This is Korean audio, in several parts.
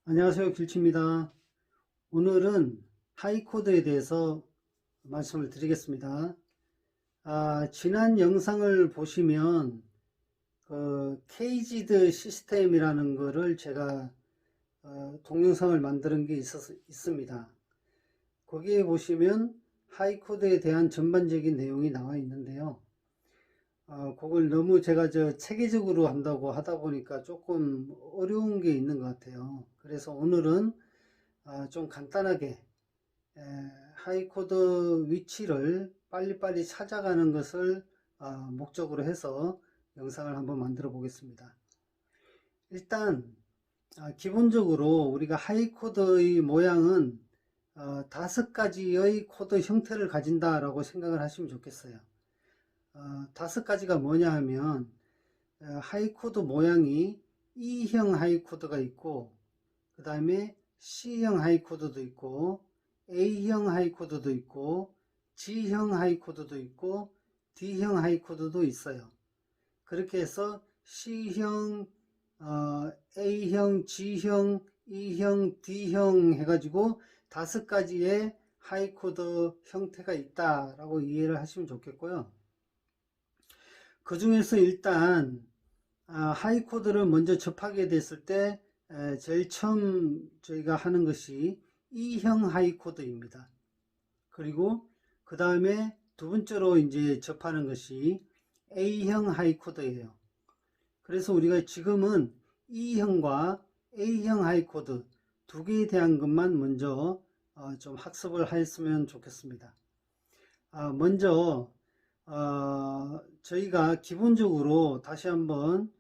안녕하세요. 길치입니다. 오늘은 하이코드에 대해서 말씀을 드리겠습니다. 지난 영상을 보시면 케이지드 시스템이라는 거를 제가 동영상을 만드는 게 있습니다. 거기에 보시면 하이코드에 대한 전반적인 내용이 나와 있는데요. 그걸 너무 제가 체계적으로 한다고 하다 보니까 조금 어려운 게 있는 것 같아요. 그래서 오늘은 좀 간단하게 하이코드 위치를 빨리빨리 찾아가는 것을 목적으로 해서 영상을 한번 만들어 보겠습니다. 일단 기본적으로 우리가 하이코드의 모양은 5가지의 코드 형태를 가진다라고 생각을 하시면 좋겠어요. 5가지가 뭐냐 하면 하이코드 모양이 E형 하이코드가 있고, 그 다음에 C형 하이코드도 있고, A형 하이코드도 있고, G형 하이코드도 있고, D형 하이코드도 있어요. 그렇게 해서 C형, A형, G형, E형, D형 해가지고 5가지의 하이코드 형태가 있다라고 이해를 하시면 좋겠고요. 그 중에서 일단 하이코드를 먼저 접하게 됐을 때 제일 처음 저희가 하는 것이 E형 하이코드입니다. 그리고 그 다음에 두 번째로 이제 접하는 것이 A형 하이코드예요. 그래서 우리가 지금은 E형과 A형 하이코드 두 개에 대한 것만 먼저 좀 학습을 했으면 좋겠습니다. 먼저 저희가 기본적으로 다시 한번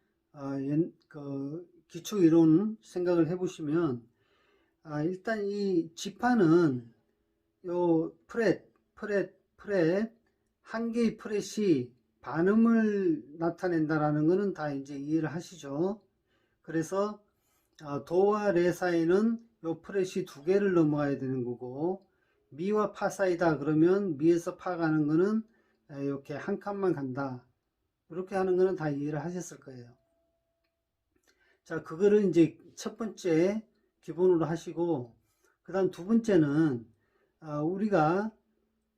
기초 이론 생각을 해보시면 일단 이 지파는 요 프렛 한 개의 프렛이 반음을 나타낸다라는 것은 다 이제 이해를 하시죠. 그래서 도와 레 사이는 요 프렛이 2개를 넘어가야 되는 거고, 미와 파 사이다 그러면 미에서 파 가는 거는 이렇게 한 칸만 간다. 이렇게 하는 거는 다 이해를 하셨을 거예요. 자, 그거를 이제 첫 번째 기본으로 하시고, 그 다음 두 번째는 우리가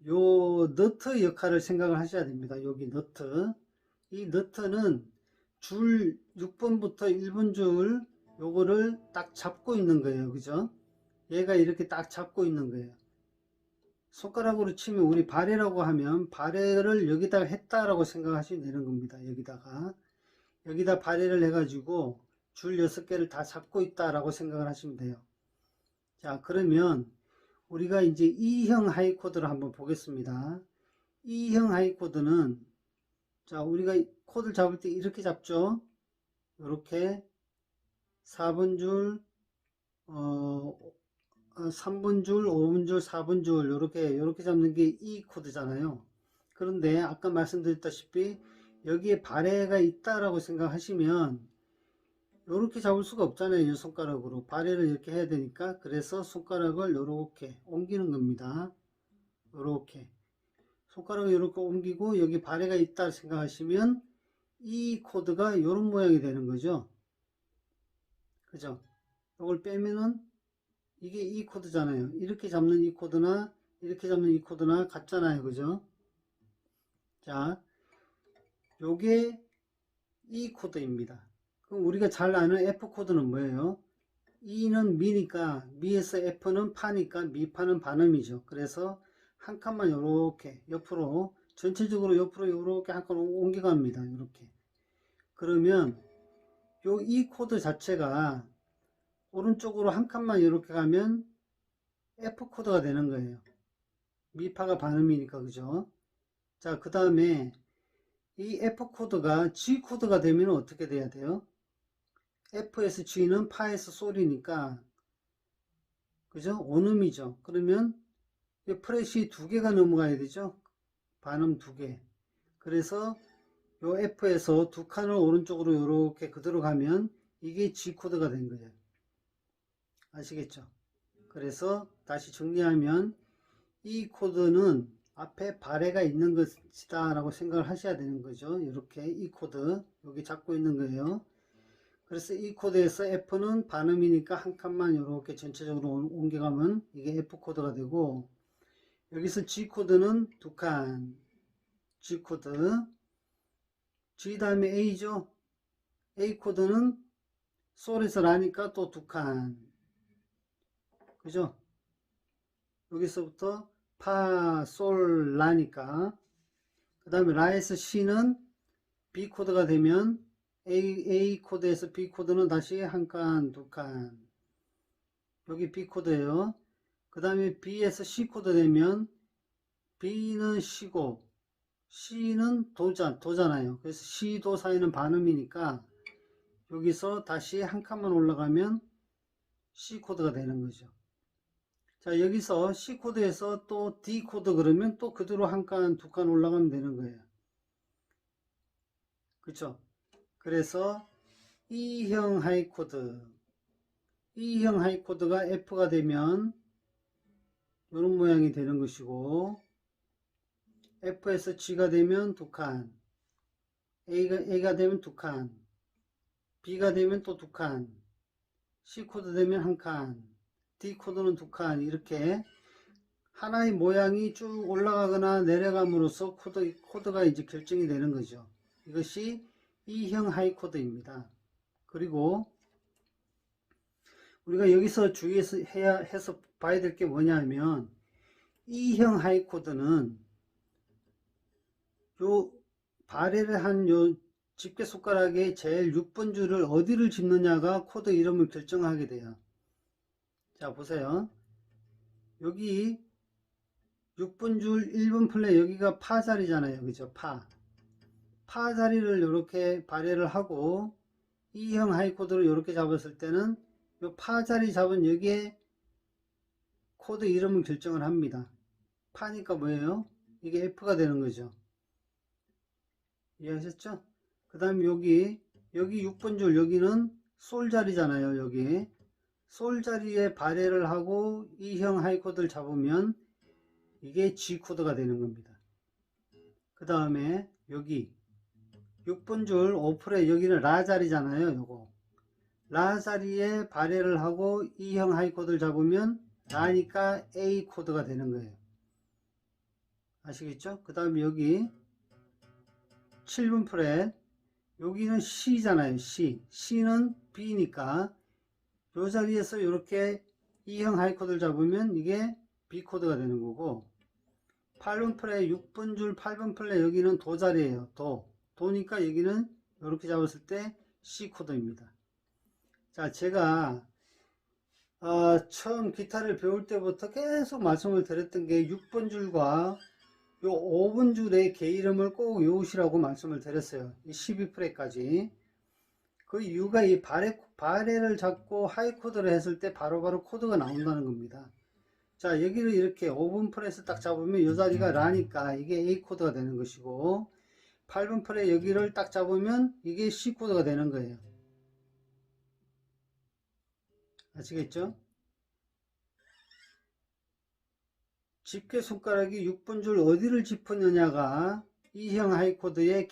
요 너트 역할을 생각을 하셔야 됩니다. 여기 너트. 이 너트는 줄 6번부터 1번 줄 요거를 딱 잡고 있는 거예요. 그죠? 얘가 이렇게 딱 잡고 있는 거예요. 손가락으로 치면 우리 발해라고 하면 발해를 여기다가 했다라고 생각하시면 되는 겁니다. 여기다 발해를 해가지고 줄 6개를 다 잡고 있다라고 생각을 하시면 돼요. 자, 그러면 우리가 이제 E형 하이코드를 한번 보겠습니다. E형 하이코드는, 자, 우리가 코드를 잡을 때 이렇게 잡죠. 이렇게 4번 줄, 3번 줄, 5번 줄, 4번 줄 이렇게 잡는 게 E 코드잖아요. 그런데 아까 말씀드렸다시피 여기에 발해가 있다라고 생각하시면 이렇게 잡을 수가 없잖아요. 이 손가락으로 발해를 이렇게 해야 되니까, 그래서 손가락을 이렇게 옮기는 겁니다. 이렇게 손가락을 이렇게 옮기고 여기 발해가 있다 생각하시면 이 코드가 이런 모양이 되는 거죠. 그죠? 이걸 빼면은 이게 이 코드잖아요. 이렇게 잡는 이 코드나 이렇게 잡는 이 코드나 같잖아요. 그죠? 자, 요게 이 코드입니다. 그럼 우리가 잘 아는 F 코드는 뭐예요? E는 미니까, 미에서 F는 파니까 미파는 반음이죠. 그래서 한 칸만 요렇게 옆으로, 전체적으로 옆으로 요렇게 한 칸 옮겨갑니다. 이렇게. 그러면 요 E 코드 자체가 오른쪽으로 한 칸만 이렇게 가면 F 코드가 되는 거예요. 미파가 반음이니까, 그죠? 자, 그 다음에 이 F 코드가 G 코드가 되면 어떻게 돼야 돼요? F에서 G는 파에서 솔이니까, 그죠? 온음이죠. 그러면 이 프렛이 2개가 넘어가야 되죠? 반음 2개. 그래서 요 F에서 2칸을 오른쪽으로 이렇게 그대로 가면 이게 G 코드가 된 거예요. 아시겠죠? 그래서 다시 정리하면 이 코드는 앞에 발해가 있는 것이다 라고 생각을 하셔야 되는 거죠. 이렇게 이 코드 여기 잡고 있는 거예요. 그래서 이 코드에서 F는 반음이니까 한 칸만 이렇게 전체적으로 옮겨가면 이게 F 코드가 되고, 여기서 G 코드는 두 칸, G 코드, G 다음에 A죠. A 코드는 솔에서 라니까 또 두 칸, 그죠? 여기서부터 파, 솔, 라니까. 그 다음에 라에서 C는 B 코드가 되면 A 코드에서 B 코드는 다시 한 칸, 두 칸. 여기 B 코드예요. 그 다음에 B에서 C 코드 되면 B는 C고 C는 도잖아요. 그래서 C, 도 사이는 반음이니까 여기서 다시 한 칸만 올라가면 C 코드가 되는 거죠. 자, 여기서 C 코드에서 또 D 코드 그러면 또 그대로 한 칸, 두 칸 올라가면 되는 거예요. 그쵸? 그래서 E형 하이 코드, E형 하이 코드가 F가 되면 이런 모양이 되는 것이고, F에서 G가 되면 두 칸, A가 되면 두 칸, B가 되면 또 두 칸, C 코드 되면 한 칸, D 코드는 두 칸, 이렇게 하나의 모양이 쭉 올라가거나 내려감으로써 코드가 이제 결정이 되는 거죠. 이것이 E형 하이 코드입니다. 그리고 우리가 여기서 해서 봐야 될 게 뭐냐면, E형 하이 코드는 요 발해를 한 요 집게 손가락의 제일 6번 줄을 어디를 짚느냐가 코드 이름을 결정하게 돼요. 자, 보세요. 여기 6번 줄 1번 플랫, 여기가 파 자리잖아요. 그죠? 파 자리를 이렇게 발해를 하고 E형 하이 코드를 이렇게 잡았을 때는 요 파 자리 잡은 여기에 코드 이름을 결정을 합니다. 파니까 뭐예요? 이게 F가 되는 거죠. 이해하셨죠? 그 다음에 여기 6번 줄, 여기는 솔 자리잖아요. 여기 솔 자리에 발해를 하고 E형 하이 코드를 잡으면 이게 G 코드가 되는 겁니다. 그 다음에 여기 6번 줄 5프렛, 여기는 라 자리잖아요. 요거 라 자리에 발해를 하고 E형 하이 코드를 잡으면 라니까 A 코드가 되는 거예요. 아시겠죠? 그 다음에 여기 7번 프렛, 여기는 C잖아요. C는 B니까 이 자리에서 이렇게 E형 하이 코드를 잡으면 이게 B 코드가 되는 거고, 8번 프렛 6번 줄 8번 플랫, 여기는 도 자리예요. 도니까 여기는 이렇게 잡았을 때 C 코드입니다. 자, 제가 처음 기타를 배울 때부터 계속 말씀을 드렸던 게 6번 줄과 요 5번 줄의 개 이름을 꼭 외우시라고 말씀을 드렸어요. 이 12프렛까지. 그 이유가 이 발해를 잡고 하이 코드를 했을 때 바로바로 코드가 나온다는 겁니다. 자, 여기를 이렇게 5번 프렛을 딱 잡으면 이 자리가 라니까 이게 A 코드가 되는 것이고, 8번 프렛 여기를 딱 잡으면 이게 C 코드가 되는 거예요. 아시겠죠? 집게 손가락이 6번 줄 어디를 짚느냐가 E형 하이 코드의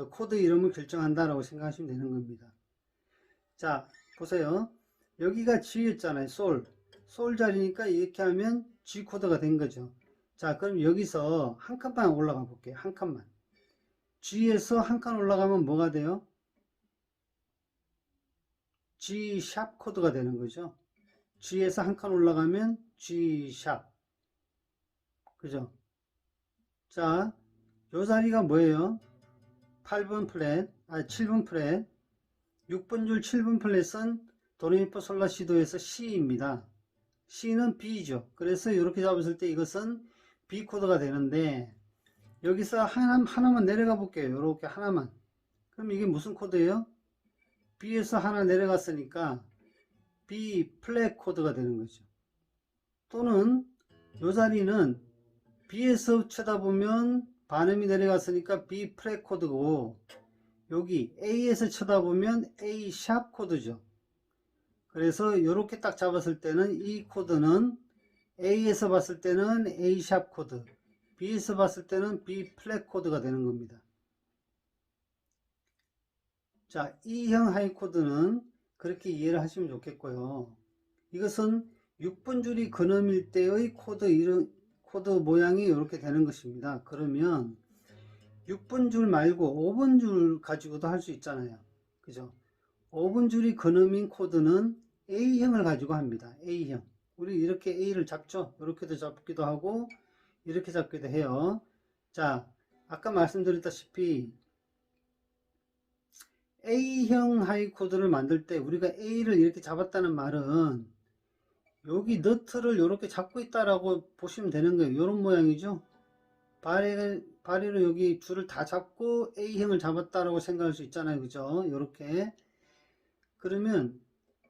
코드 이름을 결정한다라고 생각하시면 되는 겁니다. 자, 보세요. 여기가 G였잖아요. 솔 자리니까 이렇게 하면 G 코드가 된 거죠. 자, 그럼 여기서 한 칸만 올라가 볼게요. 한 칸만. G에서 한 칸 올라가면 뭐가 돼요? G 샵 코드가 되는 거죠. G에서 한 칸 올라가면 G 샵. 그죠? 자, 요 자리가 뭐예요? 7번 프렛, 6번 줄 7번 플랫은 도레미파 솔라시도에서 C입니다. C는 B죠. 그래서 이렇게 잡았을 때 이것은 B 코드가 되는데, 여기서 하나만 내려가 볼게요. 이렇게 하나만. 그럼 이게 무슨 코드예요? B에서 하나 내려갔으니까 B 플랫 코드가 되는 거죠. 또는 이 자리는 B에서 쳐다보면 반음이 내려갔으니까 B 플랫 코드고, 여기 A에서 쳐다보면 A 샵 코드죠. 그래서 이렇게 딱 잡았을 때는 이 코드는 A에서 봤을 때는 A 샵 코드, B에서 봤을 때는 B 플랫 코드가 되는 겁니다. 자, E형 하이 코드는 그렇게 이해를 하시면 좋겠고요. 이것은 6분 줄이 근음일 때의 코드 모양이 이렇게 되는 것입니다. 그러면 6분 줄 말고 5분 줄 가지고도 할 수 있잖아요. 그죠? 5분 줄이 근음인 코드는 A형을 가지고 합니다. A형. 우리 이렇게 A를 잡죠? 이렇게도 잡기도 하고 이렇게 잡기도 해요. 자, 아까 말씀드렸다시피 A형 하이 코드를 만들 때 우리가 A를 이렇게 잡았다는 말은 여기 너트를 이렇게 잡고 있다라고 보시면 되는 거예요. 이런 모양이죠. 바리로 여기 줄을 다 잡고 A형을 잡았다라고 생각할 수 있잖아요. 그죠? 이렇게. 그러면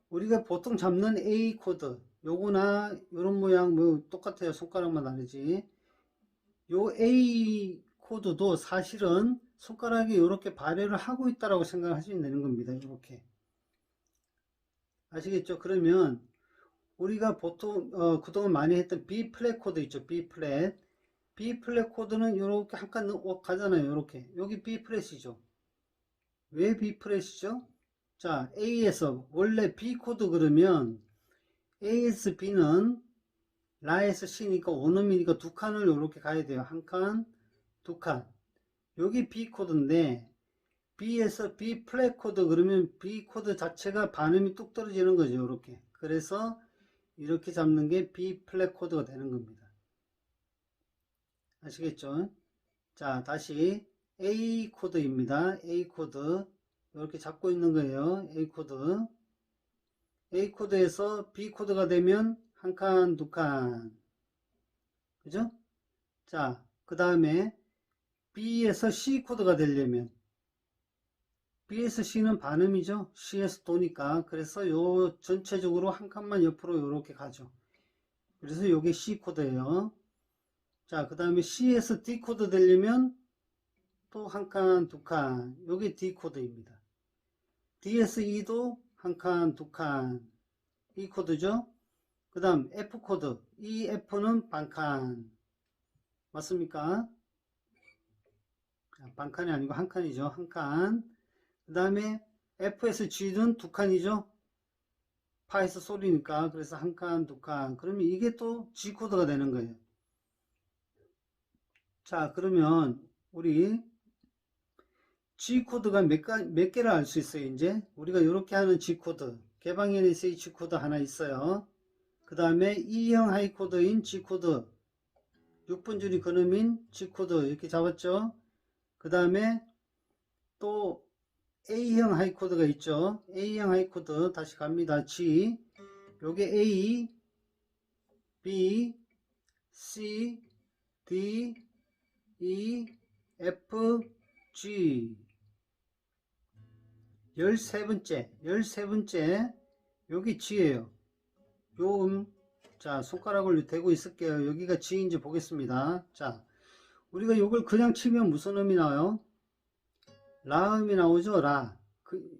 우리가 보통 잡는 A 코드 요거나 이런 모양 뭐 똑같아요. 손가락만 다르지. 요 A 코드도 사실은 손가락이 이렇게 발열을 하고 있다라고 생각하시면 되는 겁니다. 이렇게. 아시겠죠? 그러면 우리가 보통 그동안 많이 했던 B 플랫 코드 있죠. B 플랫. B 플랫 코드는 이렇게 한 칸 가잖아요. 이렇게. 여기 B 플랫이죠. 왜 B 플랫이죠? 자, A에서 원래 B 코드 그러면 A에서 B는 라에서 C니까 원음이니까 두 칸을 이렇게 가야 돼요. 한 칸, 두 칸. 여기 B 코드인데 B에서 B 플랫 코드 그러면 B 코드 자체가 반음이 뚝 떨어지는 거죠. 이렇게. 그래서 이렇게 잡는 게 B 플랫 코드가 되는 겁니다. 아시겠죠? 자, 다시 A 코드입니다. A 코드. 이렇게 잡고 있는 거예요. A 코드. A 코드에서 B 코드가 되면 한 칸, 두 칸. 그죠? 자, 그 다음에 B에서 C 코드가 되려면 B에서 C는 반음이죠. C에서 도니까. 그래서 요 전체적으로 한 칸만 옆으로 이렇게 가죠. 그래서 요게 C 코드예요. 자, 그 다음에 C에서 D 코드 되려면 또 한 칸, 두 칸. 요게 D 코드입니다. D에서 E도 한 칸, 두 칸. E 코드죠. 그 다음 F 코드. 이 F는 반칸. 맞습니까? 반칸이 아니고 한 칸이죠. 한 칸. 그 다음에 F에서 G는 두 칸이죠. 파에서 소리니까. 그래서 한 칸, 두 칸. 그러면 이게 또 G 코드가 되는 거예요. 자, 그러면 우리 G 코드가 몇 개를 알 수 있어요. 이제 우리가 이렇게 하는 G 코드. 개방현에서 G 코드 하나 있어요. 그 다음에 E형 하이 코드인 G 코드. 6분 줄이 근음인 G 코드 이렇게 잡았죠. 그 다음에 또 A형 하이 코드가 있죠. A형 하이 코드 다시 갑니다. G. 요게 A, B, C, D, E, F, G. 13번째. 여기 G예요. 자, 손가락을 대고 있을게요. 여기가 G인지 보겠습니다. 자, 우리가 요걸 그냥 치면 무슨 음이 나와요? 라음이 나오죠. 라.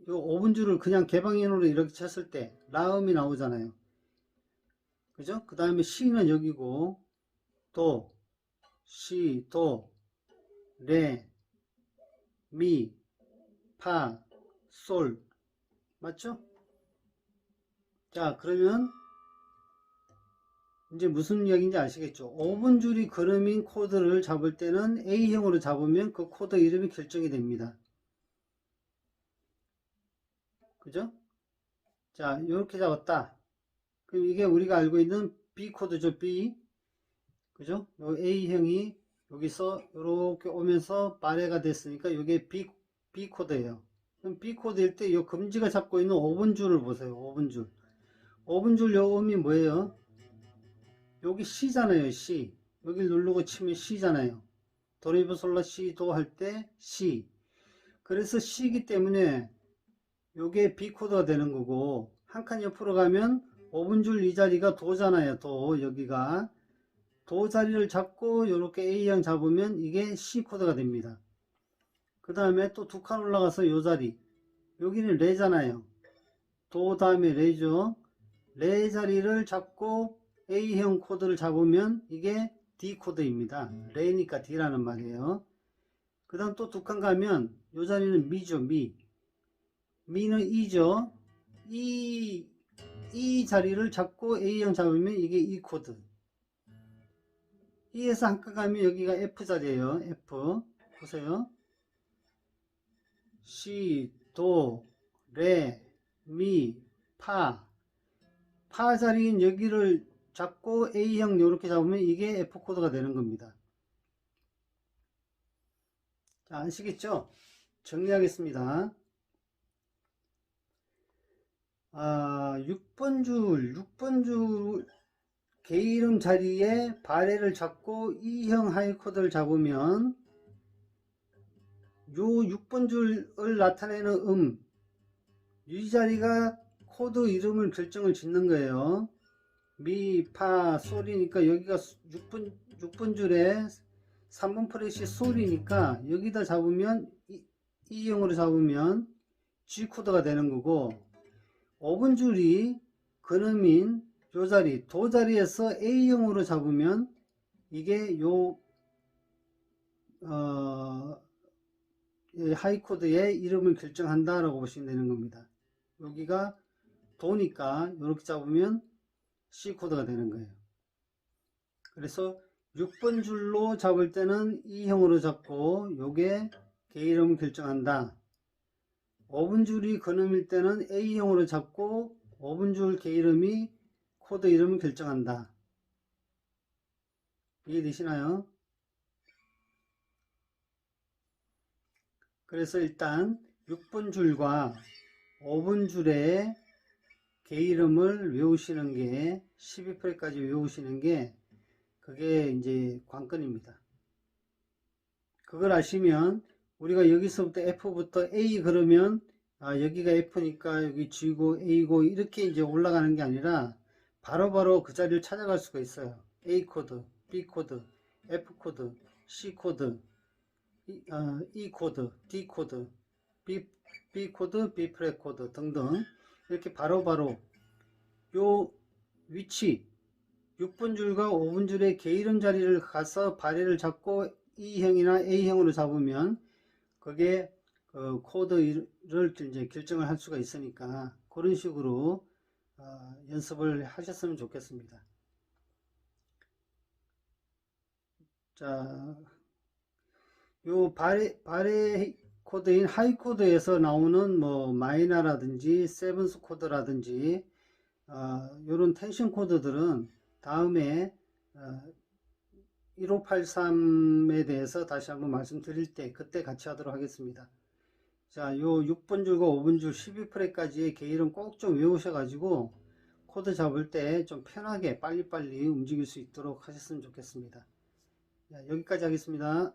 요 5분 줄을 그냥 개방현으로 이렇게 쳤을 때 라음이 나오잖아요. 그죠? 그 다음에 C는 여기고 도, 시, 도, 레, 미, 파, 솔. 맞죠? 자, 그러면 이제 무슨 이야기인지 아시겠죠? 5분 줄이 근음인 코드를 잡을 때는 A형으로 잡으면 그 코드 이름이 결정이 됩니다. 그죠? 자, 이렇게 잡았다. 그럼 이게 우리가 알고 있는 B 코드죠, B. 그죠? 요 A형이 여기서 이렇게 오면서 바레가 됐으니까 이게 B 코드예요. 그럼 B 코드일 때 이 금지가 잡고 있는 5분 줄을 보세요. 5분 줄. 5분 줄 요 음이 뭐예요? 여기 C잖아요, C. 여기를 누르고 치면 C잖아요. 도레미파솔라 C 도 할 때 C. 그래서 C이기 때문에 요게 B 코드가 되는 거고 한 칸 옆으로 가면 5분 줄 이 자리가 도잖아요. 도 여기가 도 자리를 잡고 이렇게 A형 잡으면 이게 C 코드가 됩니다. 그 다음에 또 두 칸 올라가서 요 자리 여기는 레잖아요. 도 다음에 레죠. 레 자리를 잡고 A형 코드를 잡으면 이게 D 코드입니다. 레니까 D라는 말이에요. 그 다음 또 두 칸 가면 요 자리는 미죠. 미. 미는 2죠. 이 자리를 잡고 A형 잡으면 이게 E 코드. E에서 한 칸 가면 여기가 F 자리예요. F. 보세요. C, 도, 레, 미, 파. 파 자리인 여기를 잡고 A형 이렇게 잡으면 이게 F 코드가 되는 겁니다. 자, 아시겠죠? 정리하겠습니다. 6번 줄 개이름 자리에 바레를 잡고 E형 하이 코드를 잡으면 요 6번 줄을 나타내는 이 자리가 코드 이름을 결정을 짓는 거예요. 미, 파, 솔이니까 여기가 6번 줄에 3번 프렛이 솔이니까 여기다 잡으면 E형으로 잡으면 G 코드가 되는 거고, 5번 줄이 근음인 요 자리, 도 자리에서 A형으로 잡으면 이게 요 하이 코드의 이름을 결정한다 라고 보시면 되는 겁니다. 여기가 도니까 이렇게 잡으면 C 코드가 되는 거예요. 그래서 6번 줄로 잡을 때는 E형으로 잡고 요게 개이름을 결정한다. 5번 줄이 근음일 때는 A형으로 잡고 5번 줄 개이름이 코드 이름을 결정한다. 이해되시나요? 그래서 일단 6번 줄과 5번 줄의 개이름을 외우시는 게 12프렛까지 외우시는 게 그게 이제 관건입니다. 그걸 아시면 우리가 여기서부터 F부터 A 그러면 여기가 F니까 여기 G고 A고 이렇게 이제 올라가는 게 아니라 바로바로 그 자리를 찾아갈 수가 있어요. A 코드, B 코드, F 코드, C 코드, E 코드, D 코드, B 코드, B 프렛 코드 등등 이렇게 바로바로 요 위치 6번 줄과 5번 줄의 개이름 자리를 가서 바레를 잡고 E형이나 A형으로 잡으면 그게 코드를 이제 결정을 할 수가 있으니까 그런 식으로 연습을 하셨으면 좋겠습니다. 자, 요 바레 코드인 하이 코드에서 나오는 뭐 마이너라든지 세븐스 코드라든지 요런 텐션 코드들은 다음에 1583에 대해서 다시 한번 말씀드릴 때 그때 같이 하도록 하겠습니다. 자, 요 6번 줄과 5번 줄 12프렛까지의 개이름 꼭 좀 외우셔가지고 코드 잡을 때 좀 편하게 빨리빨리 움직일 수 있도록 하셨으면 좋겠습니다. 자, 여기까지 하겠습니다.